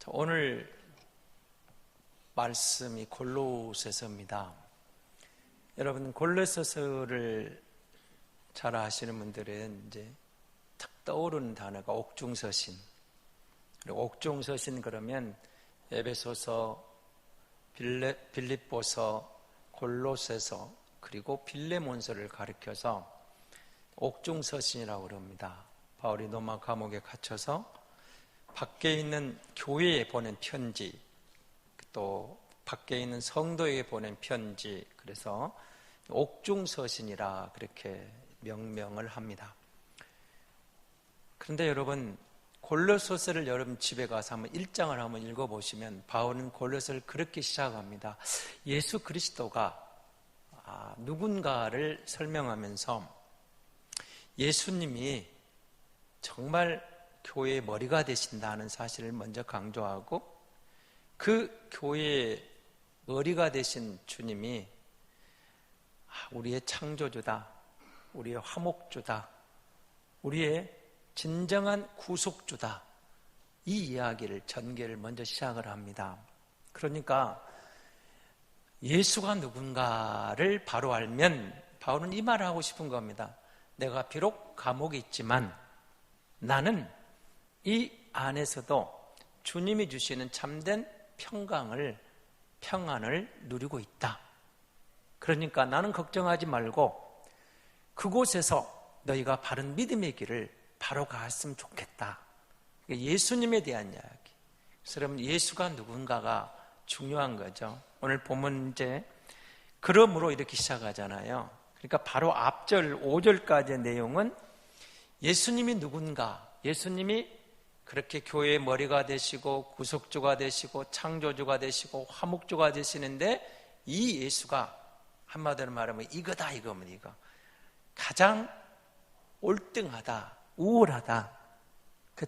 오늘 말씀이 골로새서입니다. 여러분, 골로새서를 잘 아시는 분들은 이제 탁 떠오르는 단어가 옥중서신. 그리고 옥중서신 그러면 에베소서, 빌립보서, 골로새서, 그리고 빌레몬서를 가리켜서 옥중서신이라고 그럽니다. 바울이 로마 감옥에 갇혀서 밖에 있는 교회에 보낸 편지, 또 밖에 있는 성도에게 보낸 편지, 그래서 옥중서신이라 그렇게 명명을 합니다. 그런데 여러분, 골로새서를 여러분 집에 가서 한번 1장을 한번 읽어보시면 바울은 골로새서를 그렇게 시작합니다. 예수 그리스도가 누군가를 설명하면서 예수님이 정말 교회의 머리가 되신다는 사실을 먼저 강조하고, 그 교회의 머리가 되신 주님이 우리의 창조주다, 우리의 화목주다, 우리의 진정한 구속주다, 이 이야기를, 전개를 먼저 시작을 합니다. 그러니까 예수가 누군가를 바로 알면 바울은 이 말을 하고 싶은 겁니다. 내가 비록 감옥에 있지만 나는 이 안에서도 주님이 주시는 참된 평안을 누리고 있다. 그러니까 나는 걱정하지 말고 그곳에서 너희가 바른 믿음의 길을 바로 갔으면 좋겠다. 예수님에 대한 이야기. 그래서 여러분, 예수가 누군가가 중요한 거죠. 오늘 본문 이제 그러므로 이렇게 시작하잖아요. 그러니까 바로 앞절 5절까지의 내용은 예수님이 누군가, 예수님이 그렇게 교회의 머리가 되시고 구속주가 되시고 창조주가 되시고 화목주가 되시는데, 이 예수가 한마디로 말하면 이거다, 이거면 이거 가장 올등하다, 우월하다.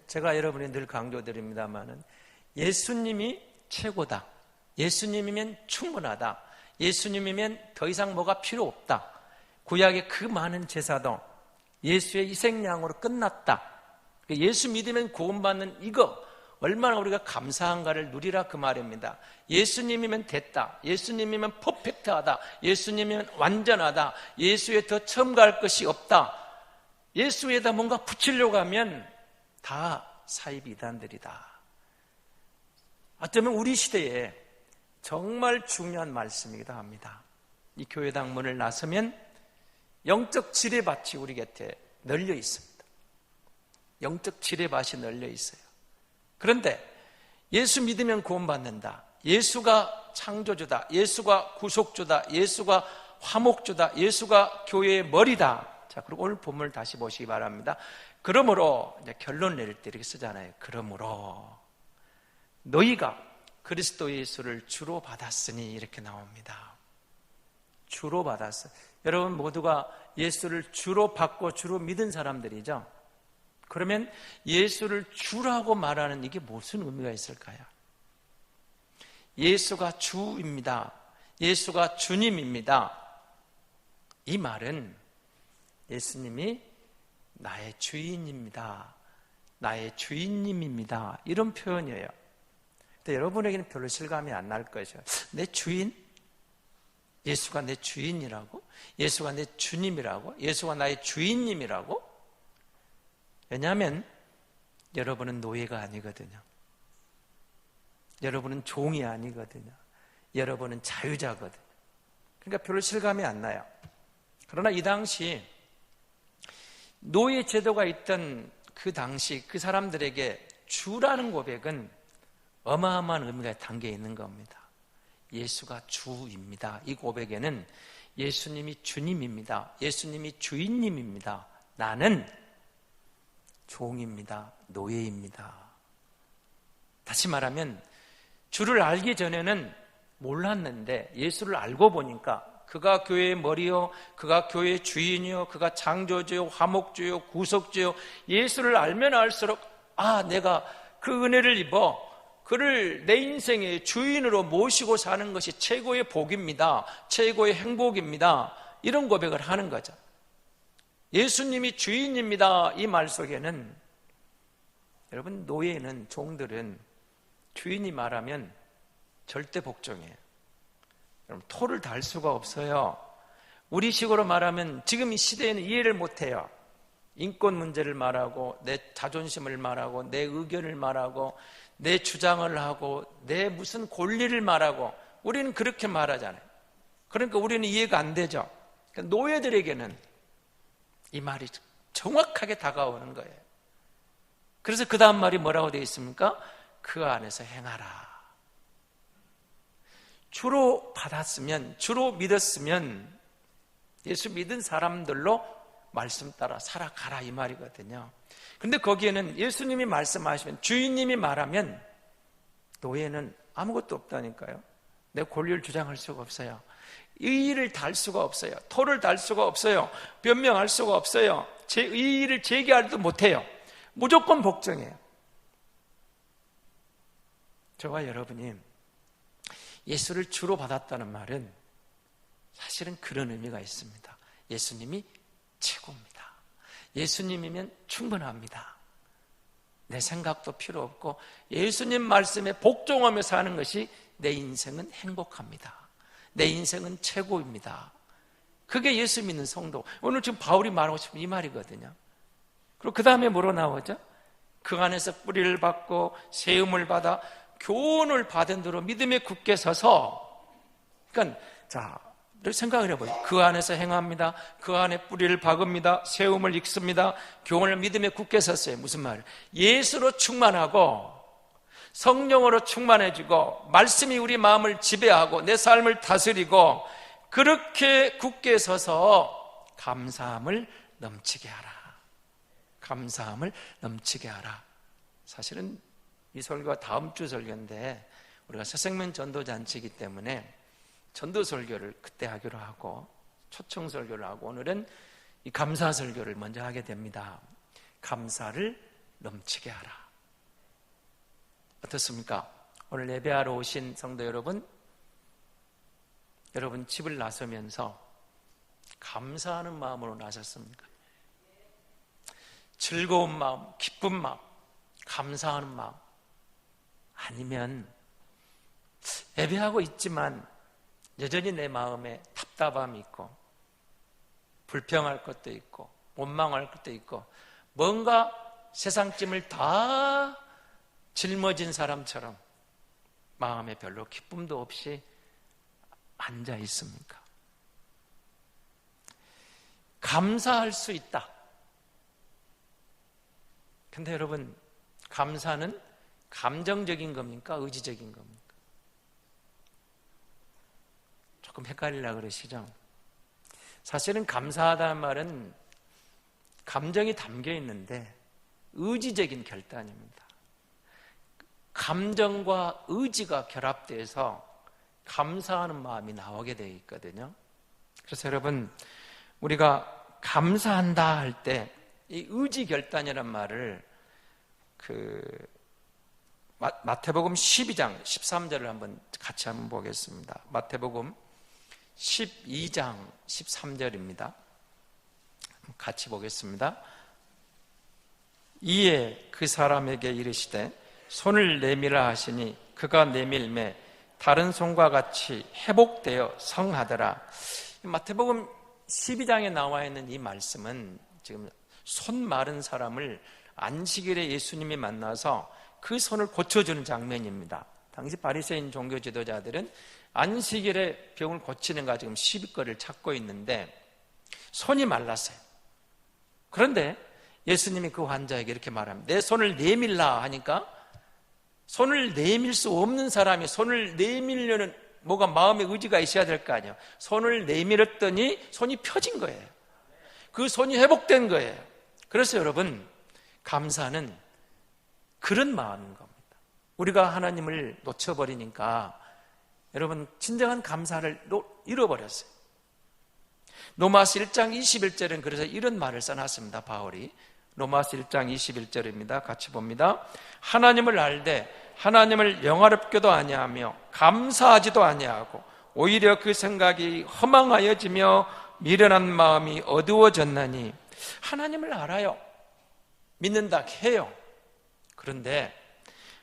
제가 여러분이 늘 강조드립니다마는 예수님이 최고다, 예수님이면 충분하다, 예수님이면 더 이상 뭐가 필요 없다, 구약의 그 많은 제사도 예수의 희생양으로 끝났다, 예수 믿으면 구원받는 이거 얼마나 우리가 감사한가를 누리라, 그 말입니다. 예수님이면 됐다, 예수님이면 퍼펙트하다, 예수님이면 완전하다, 예수에 더 첨가할 것이 없다, 예수에다 뭔가 붙이려고 하면 다 사이비단들이다. 어쩌면 우리 시대에 정말 중요한 말씀이기도 합니다. 이 교회당 문을 나서면 영적 지뢰밭이 우리 곁에 널려 있습니다. 영적 지뢰밭이 널려 있어요. 그런데 예수 믿으면 구원받는다, 예수가 창조주다, 예수가 구속주다, 예수가 화목주다, 예수가 교회의 머리다. 자, 그리고 오늘 본문을 다시 보시기 바랍니다. 그러므로, 이제 결론 내릴 때 이렇게 쓰잖아요. 그러므로 너희가 그리스도 예수를 주로 받았으니, 이렇게 나옵니다. 주로 받았어. 여러분 모두가 예수를 주로 받고 주로 믿은 사람들이죠. 그러면 예수를 주라고 말하는 이게 무슨 의미가 있을까요? 예수가 주입니다, 예수가 주님입니다. 이 말은 예수님이 나의 주인입니다, 나의 주인님입니다, 이런 표현이에요. 근데 여러분에게는 별로 실감이 안 날 거죠. 내 주인? 예수가 내 주인이라고? 예수가 내 주님이라고? 예수가 나의 주인님이라고? 왜냐하면 여러분은 노예가 아니거든요. 여러분은 종이 아니거든요. 여러분은 자유자거든요. 그러니까 별로 실감이 안 나요. 그러나 이 당시 노예 제도가 있던 그 당시 그 사람들에게 주라는 고백은 어마어마한 의미가 담겨 있는 겁니다. 예수가 주입니다. 이 고백에는 예수님이 주님입니다, 예수님이 주인님입니다, 나는 종입니다, 노예입니다. 다시 말하면 주를 알기 전에는 몰랐는데 예수를 알고 보니까 그가 교회의 머리요, 그가 교회의 주인이요, 그가 창조주요, 화목주요, 구속주요, 예수를 알면 알수록 내가 그 은혜를 입어 그를 내 인생의 주인으로 모시고 사는 것이 최고의 복입니다, 최고의 행복입니다, 이런 고백을 하는 거죠. 예수님이 주인입니다, 이 말 속에는 여러분, 노예는, 종들은 주인이 말하면 절대 복종해요. 그럼 토를 달 수가 없어요. 우리 식으로 말하면 지금 이 시대에는 이해를 못해요. 인권 문제를 말하고 내 자존심을 말하고 내 의견을 말하고 내 주장을 하고 내 무슨 권리를 말하고 우리는 그렇게 말하잖아요. 그러니까 우리는 이해가 안 되죠. 그러니까 노예들에게는 이 말이 정확하게 다가오는 거예요. 그래서 그 다음 말이 뭐라고 되어 있습니까? 그 안에서 행하라. 주로 받았으면, 주로 믿었으면 예수 믿은 사람들로 말씀 따라 살아가라 이 말이거든요. 근데 거기에는 예수님이 말씀하시면, 주인님이 말하면 노예는 아무것도 없다니까요. 내 권리를 주장할 수가 없어요. 의의를 달 수가 없어요. 토를 달 수가 없어요. 변명할 수가 없어요. 제 의의를 제기하지도 못해요. 무조건 복종해요. 저와 여러분이 예수를 주로 받았다는 말은 사실은 그런 의미가 있습니다. 예수님이 최고입니다. 예수님이면 충분합니다. 내 생각도 필요 없고 예수님 말씀에 복종하며 사는 것이 내 인생은 행복합니다. 내 인생은 최고입니다. 그게 예수 믿는 성도. 오늘 지금 바울이 말하고 싶은 이 말이거든요. 그리고 그 다음에 뭐로 나오죠? 그 안에서 뿌리를 받고 세움을 받아 교훈을 받은 대로 믿음에 굳게 서서, 그러니까 자 생각을 해보세요. 그 안에서 행합니다. 그 안에 뿌리를 박읍니다. 세움을 읽습니다. 교훈을 믿음에 굳게 섰어요. 무슨 말이에요? 예수로 충만하고 성령으로 충만해지고 말씀이 우리 마음을 지배하고 내 삶을 다스리고 그렇게 굳게 서서 감사함을 넘치게 하라. 감사함을 넘치게 하라. 사실은 이 설교가 다음 주 설교인데 우리가 새생명 전도잔치이기 때문에 전도 설교를 그때 하기로 하고 초청 설교를 하고 오늘은 이 감사 설교를 먼저 하게 됩니다. 감사를 넘치게 하라. 어떻습니까? 오늘 예배하러 오신 성도 여러분, 여러분 집을 나서면서 감사하는 마음으로 나섰습니까? 즐거운 마음, 기쁜 마음, 감사하는 마음. 아니면 예배하고 있지만 여전히 내 마음에 답답함이 있고 불평할 것도 있고 원망할 것도 있고 뭔가 세상짐을 다 짊어진 사람처럼 마음에 별로 기쁨도 없이 앉아 있습니까? 감사할 수 있다. 근데 여러분, 감사는 감정적인 겁니까? 의지적인 겁니까? 조금 헷갈리려고 그러시죠? 사실은 감사하다는 말은 감정이 담겨 있는데 의지적인 결단입니다. 감정과 의지가 결합돼서 감사하는 마음이 나오게 되어 있거든요. 그래서 여러분, 우리가 감사한다 할 때 이 의지 결단이라는 말을 마태복음 12장 13절을 한번 같이 한번 보겠습니다. 마태복음 12장 13절입니다. 같이 보겠습니다. 이에 그 사람에게 이르시되 손을 내밀라 하시니 그가 내밀매 다른 손과 같이 회복되어 성하더라. 마태복음 12장에 나와 있는 이 말씀은 지금 손 마른 사람을 안식일에 예수님이 만나서 그 손을 고쳐주는 장면입니다. 당시 바리새인 종교 지도자들은 안식일에 병을 고치는가 지금 시비거리를 찾고 있는데 손이 말랐어요. 그런데 예수님이 그 환자에게 이렇게 말합니다. 내 손을 내밀라 하니까 손을 내밀 수 없는 사람이 손을 내밀려는 뭐가 마음의 의지가 있어야 될 거 아니에요. 손을 내밀었더니 손이 펴진 거예요. 그 손이 회복된 거예요. 그래서 여러분, 감사는 그런 마음인 겁니다. 우리가 하나님을 놓쳐버리니까 여러분 진정한 감사를 잃어버렸어요. 로마서 1장 21절은 그래서 이런 말을 써놨습니다. 바울이 로마서 1장 21절입니다. 같이 봅니다. 하나님을 알되 하나님을 영화롭게도 아니하며 감사하지도 아니하고 오히려 그 생각이 허망하여지며 미련한 마음이 어두워졌나니. 하나님을 알아요. 믿는다 해요. 그런데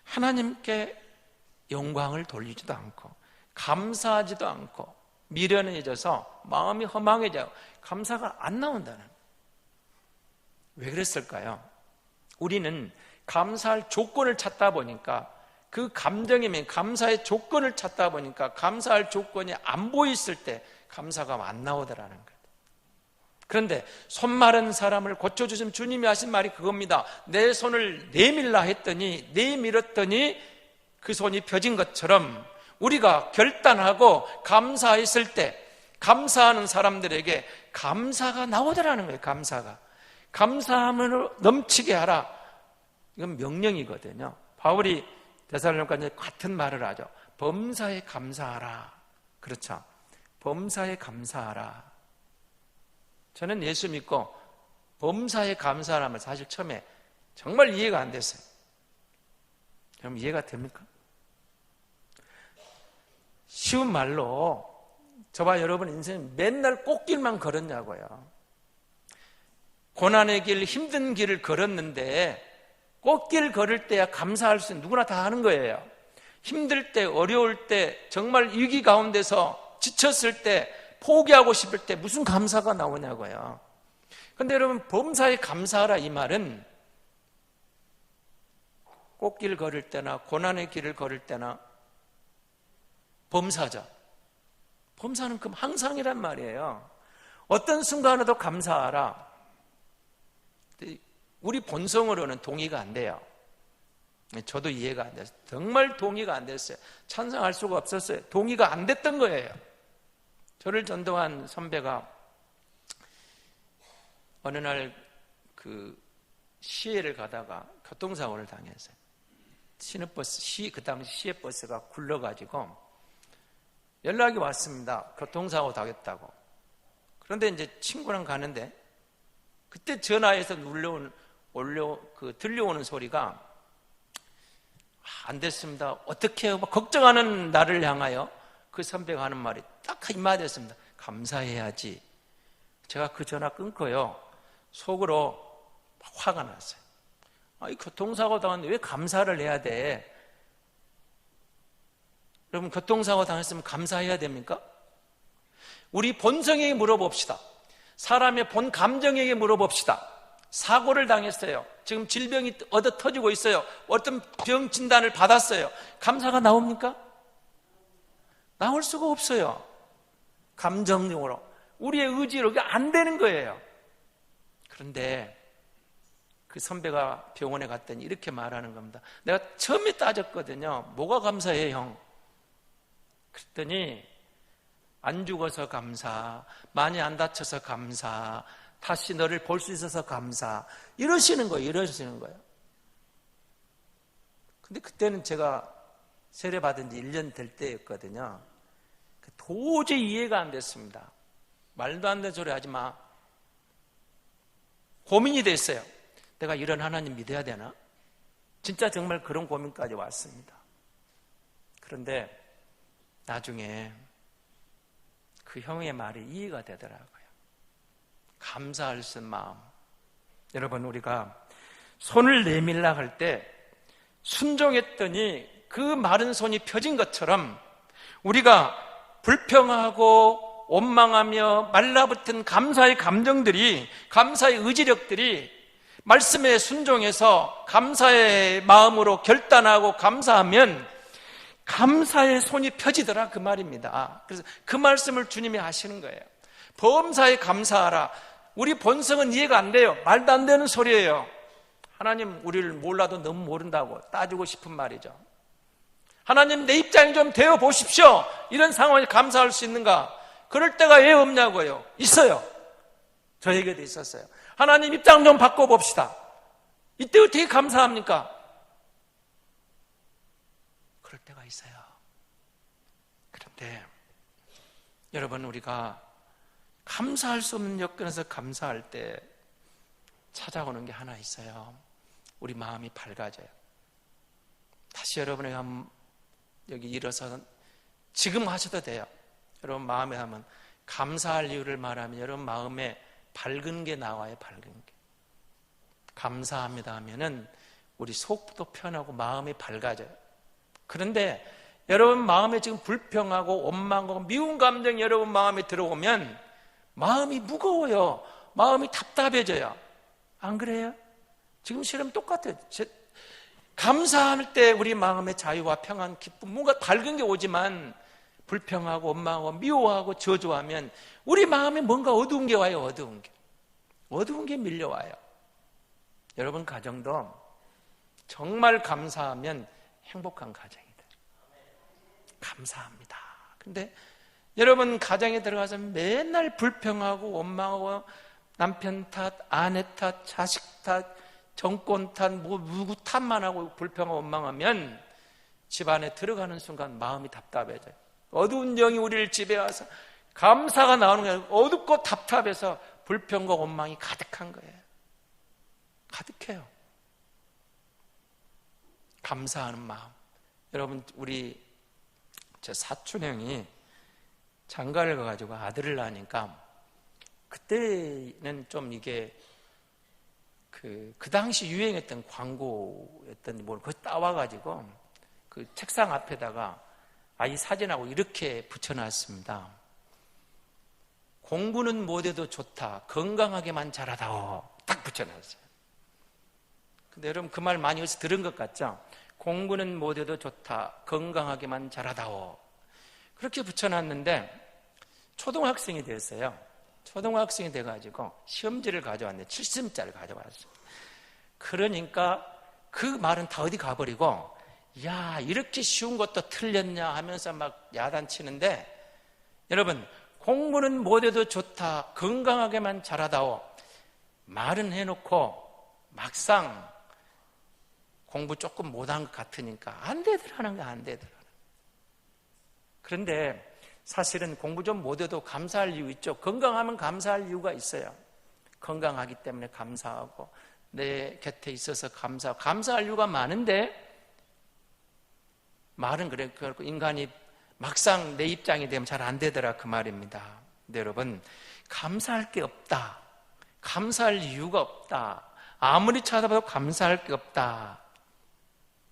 하나님께 영광을 돌리지도 않고 감사하지도 않고 미련해져서 마음이 허망해져요. 감사가 안 나온다는 거예요. 왜 그랬을까요? 우리는 감사할 조건을 찾다 보니까 그 감정이면 감사의 조건을 찾다 보니까 감사할 조건이 안 보였을 때 감사가 안 나오더라는 거예요. 그런데 손 마른 사람을 고쳐주신 주님이 하신 말이 그겁니다. 내 손을 내밀라 했더니 내밀었더니 그 손이 펴진 것처럼 우리가 결단하고 감사했을 때 감사하는 사람들에게 감사가 나오더라는 거예요. 감사함으로 넘치게 하라. 이건 명령이거든요. 바울이 데살로니가에 같은 말을 하죠. 범사에 감사하라. 그렇죠. 범사에 감사하라. 저는 예수 믿고 범사에 감사하라면 사실 처음에 정말 이해가 안 됐어요. 여러분 이해가 됩니까? 쉬운 말로 저와 여러분 인생 맨날 꽃길만 걸었냐고요. 고난의 길, 힘든 길을 걸었는데 꽃길 걸을 때야 감사할 수 있는 누구나 다 하는 거예요. 힘들 때, 어려울 때, 정말 위기 가운데서 지쳤을 때, 포기하고 싶을 때 무슨 감사가 나오냐고요. 그런데 여러분 범사에 감사하라 이 말은 꽃길 걸을 때나 고난의 길을 걸을 때나 범사죠. 범사는 그럼 항상이란 말이에요. 어떤 순간에도 감사하라. 우리 본성으로는 동의가 안 돼요. 저도 이해가 안 됐어요. 정말 동의가 안 됐어요. 찬성할 수가 없었어요. 동의가 안 됐던 거예요. 저를 전도한 선배가 어느 날 그 시외를 가다가 교통사고를 당했어요. 시내버스, 그 당시 시외버스가 굴러가지고 연락이 왔습니다. 교통사고 당했다고. 그런데 이제 친구랑 가는데 그때 전화해서 들려오는 소리가 안 됐습니다. 어떻게 해요? 걱정하는 나를 향하여 그 선배가 하는 말이 딱 한마디였습니다. 감사해야지. 제가 그 전화 끊고요. 속으로 화가 났어요. 이 교통사고 당했는데 왜 감사를 해야 돼? 여러분 교통사고 당했으면 감사해야 됩니까? 우리 본성에게 물어봅시다. 사람의 본 감정에게 물어봅시다. 사고를 당했어요. 지금 질병이 얻어 터지고 있어요. 어떤 병 진단을 받았어요. 감사가 나옵니까? 나올 수가 없어요. 감정적으로. 우리의 의지로 그게 안 되는 거예요. 그런데 그 선배가 병원에 갔더니 이렇게 말하는 겁니다. 내가 처음에 따졌거든요. 뭐가 감사해, 형? 그랬더니 안 죽어서 감사, 많이 안 다쳐서 감사, 다시 너를 볼 수 있어서 감사. 이러시는 거예요. 근데 그때는 제가 세례받은 지 1년 될 때였거든요. 도저히 이해가 안 됐습니다. 말도 안 되는 소리 하지 마. 고민이 됐어요. 내가 이런 하나님 믿어야 되나? 진짜 정말 그런 고민까지 왔습니다. 그런데 나중에 그 형의 말이 이해가 되더라고요. 감사할 수 있는 마음. 여러분 우리가 손을 내밀라 할 때 순종했더니 그 마른 손이 펴진 것처럼 우리가 불평하고 원망하며 말라붙은 감사의 감정들이, 감사의 의지력들이 말씀에 순종해서 감사의 마음으로 결단하고 감사하면 감사의 손이 펴지더라 그 말입니다. 그래서 그 말씀을 주님이 하시는 거예요. 범사에 감사하라. 우리 본성은 이해가 안 돼요. 말도 안 되는 소리예요. 하나님 우리를 몰라도 너무 모른다고 따지고 싶은 말이죠. 하나님 내 입장이 좀 되어 보십시오. 이런 상황에 감사할 수 있는가? 그럴 때가 왜 없냐고요. 있어요. 저에게도 있었어요. 하나님 입장 좀 바꿔봅시다. 이때 어떻게 감사합니까? 그럴 때가 있어요. 그런데 여러분 우리가 감사할 수 없는 여건에서 감사할 때 찾아오는 게 하나 있어요. 우리 마음이 밝아져요. 다시 여러분에게 한번 여기 일어서서 지금 하셔도 돼요. 여러분 마음에 하면 감사할 이유를 말하면 여러분 마음에 밝은 게 나와요. 밝은 게. 감사합니다 하면은 우리 속도 편하고 마음이 밝아져요. 그런데 여러분 마음에 지금 불평하고 원망하고 미운 감정이 여러분 마음에 들어오면 마음이 무거워요. 마음이 답답해져요. 안 그래요? 지금 실험 똑같아요. 감사할 때 우리 마음의 자유와 평안, 기쁨, 뭔가 밝은 게 오지만 불평하고 원망하고 미워하고 저주하면 우리 마음에 뭔가 어두운 게 와요. 어두운 게 밀려와요. 여러분 가정도 정말 감사하면 행복한 가정이 돼요. 감사합니다. 근데 여러분 가정에 들어가서 맨날 불평하고 원망하고 남편 탓, 아내 탓, 자식 탓, 정권 탓, 누구 탓만 하고 불평하고 원망하면 집 안에 들어가는 순간 마음이 답답해져요. 어두운 영이 우리를 지배와서 감사가 나오는 거예요. 어둡고 답답해서 불평과 원망이 가득한 거예요. 가득해요. 감사하는 마음. 여러분 우리 제 사촌 형이 장가를 가가지고 아들을 낳으니까 그때는 좀 이게 그 당시 유행했던 광고였던 뭘 그거 따와가지고 그 책상 앞에다가 아이 사진하고 이렇게 붙여놨습니다. 공부는 못해도 좋다. 건강하게만 자라다오. 딱 붙여놨어요. 근데 여러분 그 말 많이 어디서 들은 것 같죠? 공부는 못해도 좋다. 건강하게만 자라다오. 그렇게 붙여놨는데 초등학생이 됐어요. 초등학생이 돼가지고 시험지를 가져왔는데 70점짜리를 가져왔어요. 그러니까 그 말은 다 어디 가버리고 야 이렇게 쉬운 것도 틀렸냐 하면서 막 야단치는데 여러분 공부는 못해도 좋다. 건강하게만 자라다오. 말은 해놓고 막상 공부 조금 못한 것 같으니까 안 되더라는 거야. 안 되더라는 거야. 그런데 사실은 공부 좀 못해도 감사할 이유 있죠. 건강하면 감사할 이유가 있어요. 건강하기 때문에 감사하고 내 곁에 있어서 감사할 이유가 많은데 말은 그래. 인간이 막상 내 입장이 되면 잘 안 되더라 그 말입니다. 근데 여러분 감사할 게 없다. 감사할 이유가 없다. 아무리 찾아봐도 감사할 게 없다.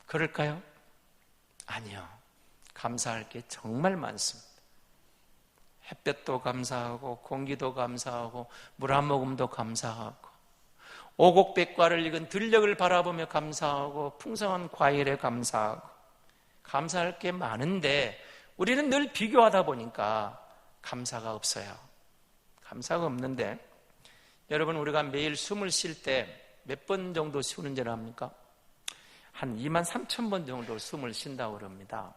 그럴까요? 아니요. 감사할 게 정말 많습니다. 햇볕도 감사하고 공기도 감사하고 물 한 모금도 감사하고 오곡백과를 익은 들녘을 바라보며 감사하고 풍성한 과일에 감사하고 감사할 게 많은데 우리는 늘 비교하다 보니까 감사가 없어요. 감사가 없는데 여러분 우리가 매일 숨을 쉴 때 몇 번 정도 쉬는 줄 압니까? 한 23,000번 정도 숨을 쉰다고 그럽니다.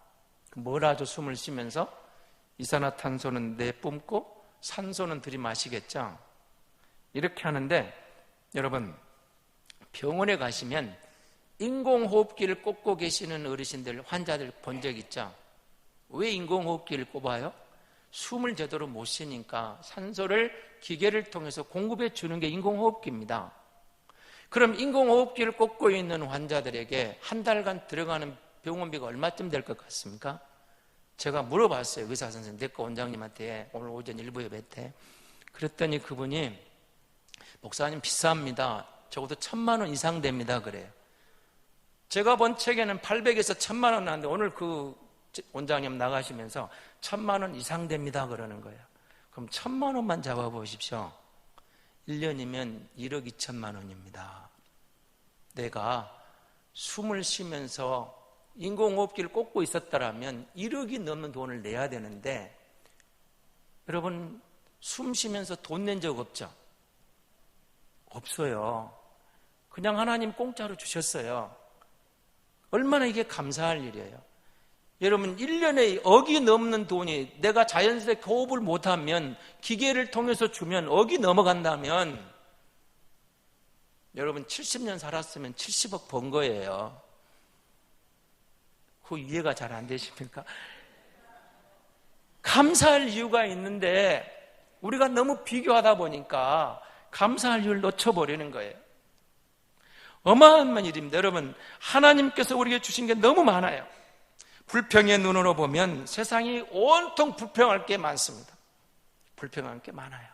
뭘 하죠? 숨을 쉬면서 이산화탄소는 내뿜고 산소는 들이마시겠죠. 이렇게 하는데 여러분 병원에 가시면 인공호흡기를 꽂고 계시는 어르신들 환자들 본 적 있죠? 왜 인공호흡기를 꼽아요? 숨을 제대로 못 쉬니까 산소를 기계를 통해서 공급해 주는 게 인공호흡기입니다. 그럼 인공호흡기를 꽂고 있는 환자들에게 한 달간 들어가는 병원비가 얼마쯤 될 것 같습니까? 제가 물어봤어요. 의사 선생님, 내과 원장님한테 오늘 오전 일부에 뵀대. 그랬더니 그분이 목사님 비쌉니다. 적어도 1,000만 원 이상 됩니다. 그래요. 제가 본 책에는 800에서 1,000만 원 나왔는데 오늘 그 원장님 나가시면서 1,000만 원 이상 됩니다. 그러는 거예요. 그럼 1,000만 원만 잡아보십시오. 1년이면 1억 2천만 원입니다. 내가 숨을 쉬면서 인공호흡기를 꽂고 있었다면 1억이 넘는 돈을 내야 되는데 여러분 숨 쉬면서 돈 낸 적 없죠? 없어요. 그냥 하나님 공짜로 주셨어요. 얼마나 이게 감사할 일이에요. 여러분 1년에 억이 넘는 돈이 내가 자연스레 호흡을 못하면 기계를 통해서 주면 억이 넘어간다면 여러분 70년 살았으면 70억 번 거예요. 그 이해가 잘 안 되십니까? 감사할 이유가 있는데 우리가 너무 비교하다 보니까 감사할 이유를 놓쳐버리는 거예요. 어마어마한 일입니다. 여러분 하나님께서 우리에게 주신 게 너무 많아요. 불평의 눈으로 보면 세상이 온통 불평할 게 많습니다. 불평할 게 많아요.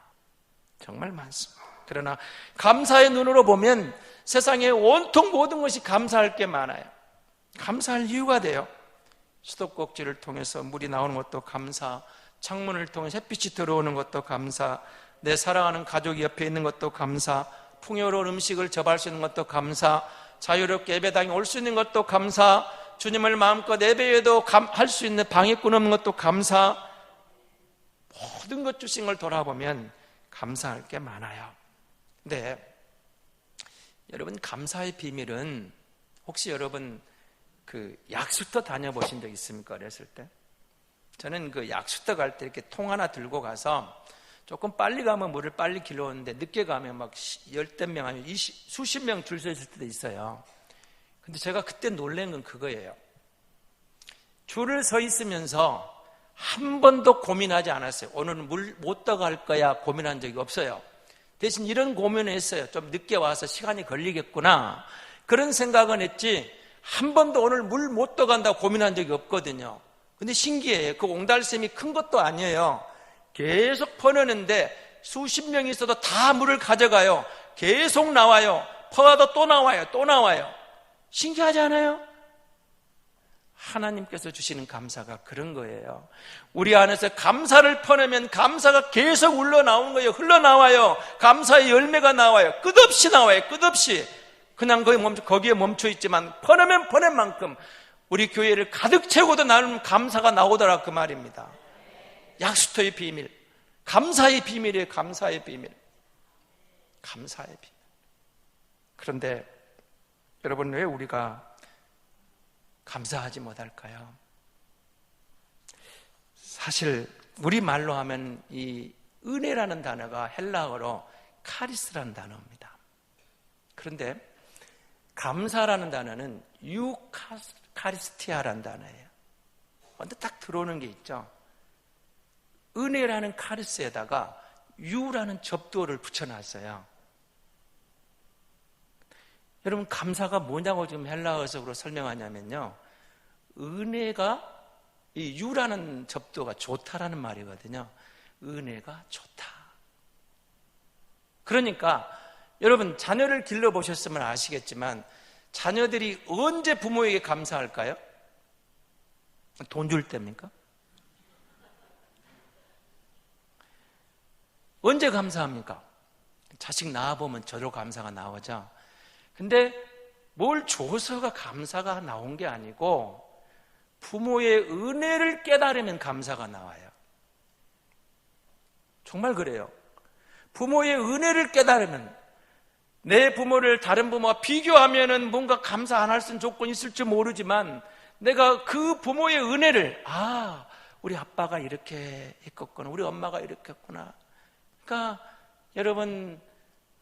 정말 많습니다. 그러나 감사의 눈으로 보면 세상에 온통 모든 것이 감사할 게 많아요. 감사할 이유가 돼요. 수도꼭지를 통해서 물이 나오는 것도 감사, 창문을 통해서 햇빛이 들어오는 것도 감사, 내 사랑하는 가족이 옆에 있는 것도 감사, 풍요로운 음식을 접할 수 있는 것도 감사, 자유롭게 예배당에 올 수 있는 것도 감사, 주님을 마음껏 예배에도 할 수 있는 방해꾼 없는 것도 감사. 모든 것 주신 걸 돌아보면 감사할 게 많아요. 근데 여러분, 감사의 비밀은 혹시 여러분 그 약수터 다녀보신 적 있습니까? 어렸을 때? 저는 그 약수터 갈 때 이렇게 통 하나 들고 가서 조금 빨리 가면 물을 빨리 길러오는데 늦게 가면 막 열댓 명 아니면 수십 명 줄 서 있을 때도 있어요. 근데 제가 그때 놀란 건 그거예요. 줄을 서 있으면서 한 번도 고민하지 않았어요. 오늘은 물 못 떠갈 거야 고민한 적이 없어요. 대신 이런 고민을 했어요. 좀 늦게 와서 시간이 걸리겠구나, 그런 생각은 했지 한 번도 오늘 물 못 떠간다고 고민한 적이 없거든요. 근데 신기해요. 그 옹달샘이 큰 것도 아니에요. 계속 퍼내는데 수십 명이 있어도 다 물을 가져가요. 계속 나와요. 퍼와도 또 나와요. 또 나와요. 신기하지 않아요? 하나님께서 주시는 감사가 그런 거예요. 우리 안에서 감사를 퍼내면 감사가 계속 흘러나오는 거예요. 흘러나와요. 감사의 열매가 나와요. 끝없이 나와요. 끝없이. 그냥 거기에 멈춰 있지만 퍼내면 퍼낸 만큼 우리 교회를 가득 채우고도 나는 감사가 나오더라, 그 말입니다. 약수터의 비밀, 감사의 비밀이에요. 감사의 비밀. 감사의 비밀. 그런데 여러분, 왜 우리가 감사하지 못할까요? 사실 우리말로 하면 이 은혜라는 단어가 헬라어로 카리스라는 단어입니다. 그런데 감사라는 단어는 유카리스티아라는 단어예요. 근데 딱 들어오는 게 있죠. 은혜라는 카리스에다가 유라는 접두어를 붙여놨어요. 여러분, 감사가 뭐냐고 지금 헬라어석으로 설명하냐면요, 은혜가, 이 유라는 접두어가 좋다라는 말이거든요. 은혜가 좋다. 그러니까 여러분, 자녀를 길러보셨으면 아시겠지만 자녀들이 언제 부모에게 감사할까요? 돈 줄 때입니까? 언제 감사합니까? 자식 낳아보면 저로 감사가 나오죠. 근데 뭘 줘서가 감사가 나온 게 아니고 부모의 은혜를 깨달으면 감사가 나와요. 정말 그래요. 부모의 은혜를 깨달으면, 내 부모를 다른 부모와 비교하면은 뭔가 감사 안 할 수 있는 조건이 있을지 모르지만 내가 그 부모의 은혜를, 우리 아빠가 이렇게 했겠구나, 우리 엄마가 이렇게 했구나. 그러니까 여러분,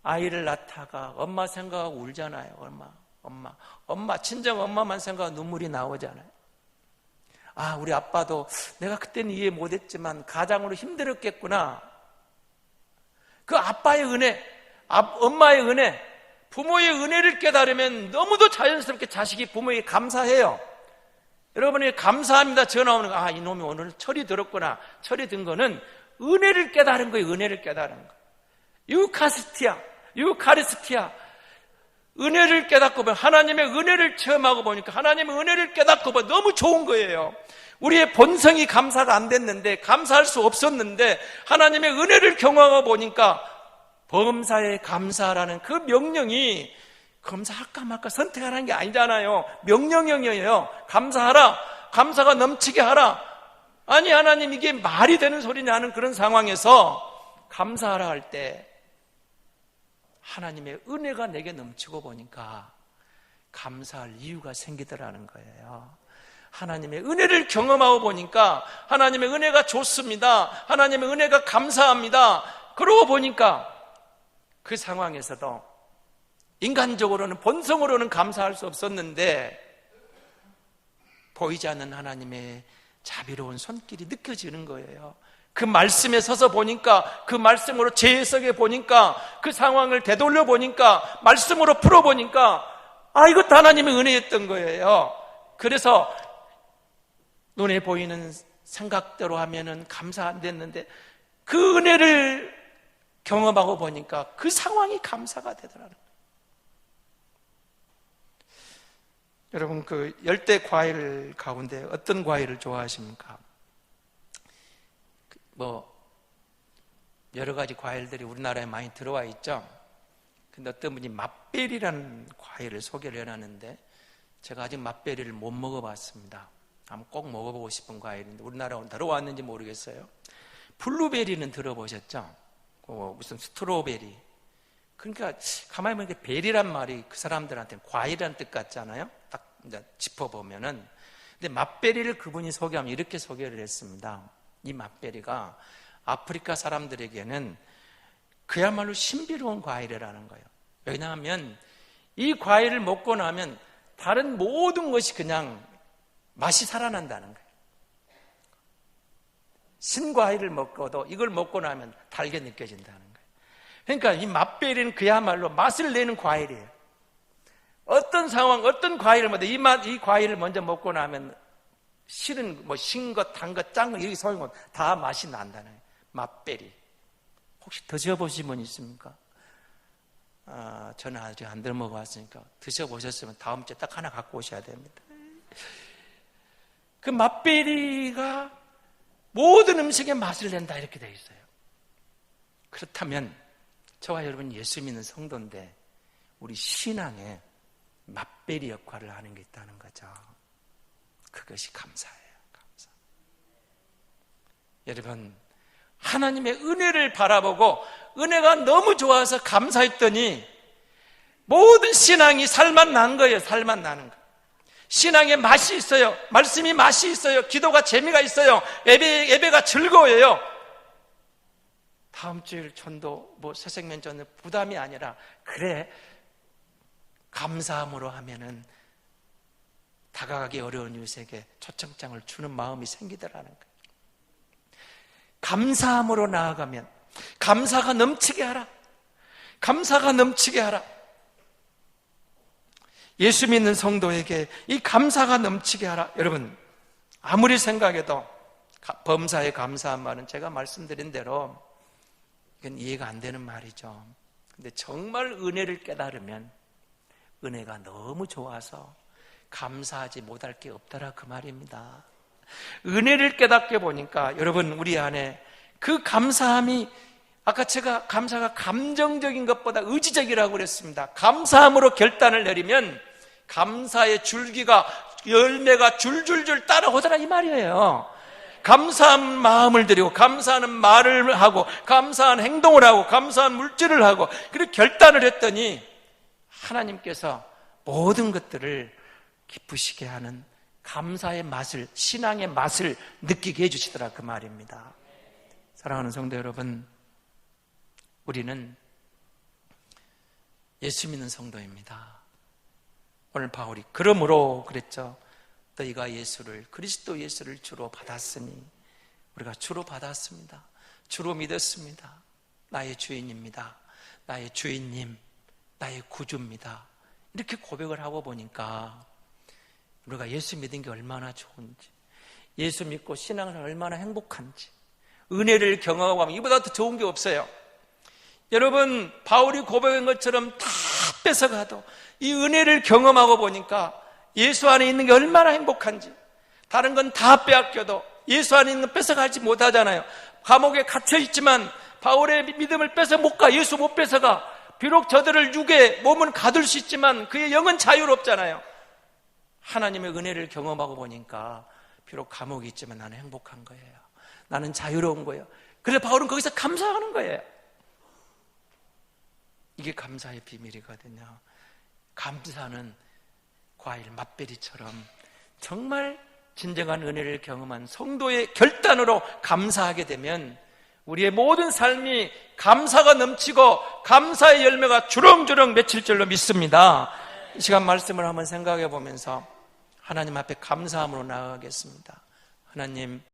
아이를 낳다가 엄마 생각하고 울잖아요. 엄마, 친정 엄마만 생각하고 눈물이 나오잖아요. 우리 아빠도 내가 그때는 이해 못했지만 가장으로 힘들었겠구나. 그 아빠의 은혜, 엄마의 은혜, 부모의 은혜를 깨달으면 너무도 자연스럽게 자식이 부모에게 감사해요. 여러분이 감사합니다 전화 오는 거, 이놈이 오늘 철이 들었구나. 철이 든 거는 은혜를 깨달은 거예요. 은혜를 깨달은 거. 유카리스티아. 은혜를 깨닫고 보면, 하나님의 은혜를 체험하고 보니까, 하나님의 은혜를 깨닫고 보면 너무 좋은 거예요. 우리의 본성이 감사가 안 됐는데, 감사할 수 없었는데 하나님의 은혜를 경험하고 보니까 범사에 감사라는 그 명령이 감사할까 말까 선택하라는 게 아니잖아요. 명령형이에요. 감사하라. 감사가 넘치게 하라. 아니, 하나님 이게 말이 되는 소리냐 하는 그런 상황에서 감사하라 할 때 하나님의 은혜가 내게 넘치고 보니까 감사할 이유가 생기더라는 거예요. 하나님의 은혜를 경험하고 보니까 하나님의 은혜가 좋습니다. 하나님의 은혜가 감사합니다. 그러고 보니까 그 상황에서도 인간적으로는, 본성으로는 감사할 수 없었는데 보이지 않는 하나님의 자비로운 손길이 느껴지는 거예요. 그 말씀에 서서 보니까, 그 말씀으로 재해석해 보니까, 그 상황을 되돌려 보니까, 말씀으로 풀어 보니까 이것도 하나님의 은혜였던 거예요. 그래서 눈에 보이는 생각대로 하면은 감사 안 됐는데 그 은혜를 경험하고 보니까 그 상황이 감사가 되더라는 거예요. 여러분, 그 열대 과일 가운데 어떤 과일을 좋아하십니까? 여러 가지 과일들이 우리나라에 많이 들어와 있죠. 근데 어떤 분이 맛베리라는 과일을 소개를 해놨는데, 제가 아직 맛베리를 못 먹어봤습니다. 한번 꼭 먹어보고 싶은 과일인데 우리나라에 들어왔는지 모르겠어요. 블루베리는 들어보셨죠? 무슨 스트로베리. 그러니까 가만히 보니까 베리란 말이 그 사람들한테는 과일이라는 뜻 같잖아요. 딱 이제 짚어보면은. 근데 맛베리를 그분이 소개하면 이렇게 소개를 했습니다. 이 맛베리가 아프리카 사람들에게는 그야말로 신비로운 과일이라는 거예요. 왜냐하면 이 과일을 먹고 나면 다른 모든 것이 그냥 맛이 살아난다는 거예요. 신과일을 먹고도 이걸 먹고 나면 달게 느껴진다는 거예요. 그러니까 이 맛베리는 그야말로 맛을 내는 과일이에요. 어떤 상황, 어떤 과일을 먹어도 이 과일을 먼저 먹고 나면 실은 신 것, 단 것, 짠 것, 이렇게 소용없고 다 맛이 난다는 거예요. 맛베리. 혹시 드셔보신 분 있습니까? 저는 아직 안 먹어봤으니까 드셔보셨으면 다음 주에 딱 하나 갖고 오셔야 됩니다. 그 맛베리가 모든 음식에 맛을 낸다 이렇게 되어 있어요. 그렇다면 저와 여러분 예수 믿는 성도인데 우리 신앙에 맛베리 역할을 하는 게 있다는 거죠. 그것이 감사예요. 감사. 여러분, 하나님의 은혜를 바라보고 은혜가 너무 좋아서 감사했더니 모든 신앙이 살맛 난 거예요. 살맛 나는 거. 신앙에 맛이 있어요. 말씀이 맛이 있어요. 기도가 재미가 있어요. 예배가 즐거워요. 다음 주일 전도, 새생명 전도 부담이 아니라, 그래, 감사함으로 하면은 다가가기 어려운 이웃에게 초청장을 주는 마음이 생기더라는 거예요. 감사함으로 나아가면 감사가 넘치게 하라. 감사가 넘치게 하라. 예수 믿는 성도에게 이 감사가 넘치게 하라. 여러분, 아무리 생각해도 범사에 감사한 말은 제가 말씀드린 대로 이건 이해가 안 되는 말이죠. 근데 정말 은혜를 깨달으면 은혜가 너무 좋아서 감사하지 못할 게 없더라 그 말입니다. 은혜를 깨닫게 보니까 여러분, 우리 안에 그 감사함이, 아까 제가 감사가 감정적인 것보다 의지적이라고 그랬습니다. 감사함으로 결단을 내리면 감사의 줄기가, 열매가 줄줄줄 따라오더라 이 말이에요. 감사한 마음을 드리고 감사하는 말을 하고 감사한 행동을 하고 감사한 물질을 하고 그렇게 결단을 했더니 하나님께서 모든 것들을 기쁘시게 하는 감사의 맛을, 신앙의 맛을 느끼게 해주시더라 그 말입니다. 사랑하는 성도 여러분, 우리는 예수 믿는 성도입니다. 오늘 바울이 그러므로 그랬죠. 너희가 예수를, 그리스도 예수를 주로 받았으니, 우리가 주로 받았습니다. 주로 믿었습니다. 나의 주인입니다. 나의 주인님, 나의 구주입니다. 이렇게 고백을 하고 보니까 우리가 예수 믿은 게 얼마나 좋은지, 예수 믿고 신앙을 얼마나 행복한지, 은혜를 경험하고 하면 이보다 더 좋은 게 없어요. 여러분, 바울이 고백한 것처럼 다 뺏어가도 이 은혜를 경험하고 보니까 예수 안에 있는 게 얼마나 행복한지, 다른 건 다 빼앗겨도 예수 안에 있는 건 뺏어가지 못하잖아요. 감옥에 갇혀있지만 바울의 믿음을 뺏어 못 가. 예수 못 뺏어가. 비록 저들을 육에 몸은 가둘 수 있지만 그의 영은 자유롭잖아요. 하나님의 은혜를 경험하고 보니까 비록 감옥이 있지만 나는 행복한 거예요. 나는 자유로운 거예요. 그래서 바울은 거기서 감사하는 거예요. 이게 감사의 비밀이거든요. 감사는 과일 맛베리처럼 정말 진정한 은혜를 경험한 성도의 결단으로 감사하게 되면 우리의 모든 삶이 감사가 넘치고 감사의 열매가 주렁주렁 맺힐 줄로 믿습니다. 이 시간 말씀을 한번 생각해 보면서 하나님 앞에 감사함으로 나아가겠습니다. 하나님,